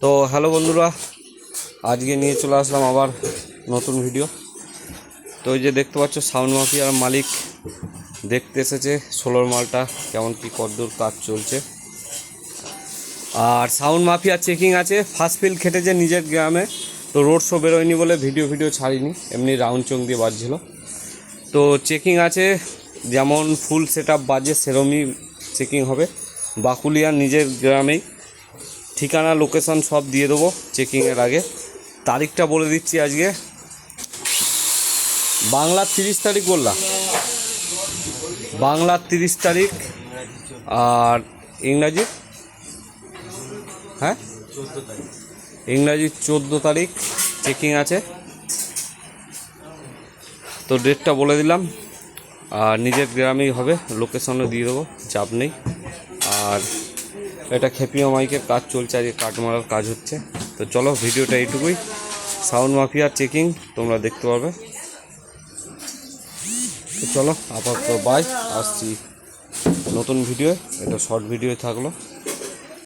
তো হ্যালো বন্ধুরা, আজকে নিয়ে চলে আসলাম আবার নতুন ভিডিও। তো এই যে দেখতে পাচ্ছ সাউন্ড মাফিয়ার মালিক দেখতে এসেছে সোলোর মালটা কেমন কি কতদূর কাজ চলছে। আর সাউন্ড মাফিয়ার চেকিং আছে, ফার্স্ট ফিল খেটেছে নিজের গ্রামে। তো রোড শো বেরোয়নি বলে ভিডিও ছাড়িনি, এমনি রাউন্ড চং দিয়ে বাজছিল। তো চেকিং আছে, যেমন ফুল সেট আপ বাজে সেরমই চেকিং হবে। বাকুলিয়ার নিজের গ্রামেই, ঠিকানা লোকেশন সব দিয়ে দেবো চেকিংয়ের আগে। তারিখটা বলে দিচ্ছি, আজকে বাংলার 30 তারিখ বললাম, বাংলার 30 তারিখ আর ইংরাজি ইংরাজি 14 তারিখ চেকিং আছে। তো ডেটটা বলে দিলাম, আর নিজের গ্রামেই হবে, লোকেশনও দিয়ে দেবো, চাপ নেই। আর এটা খেপিয়া মাইকের কাজ চলছে, আজকে কাট মারার কাজ হচ্ছে। তো চলো ভিডিওটা এইটুকুই, সাউন্ড মাফিয়ার চেকিং তোমরা দেখতে পাবে। তো চলো আপাতত বাই, আসছি নতুন ভিডিও, এটা শর্ট ভিডিও থাকলো।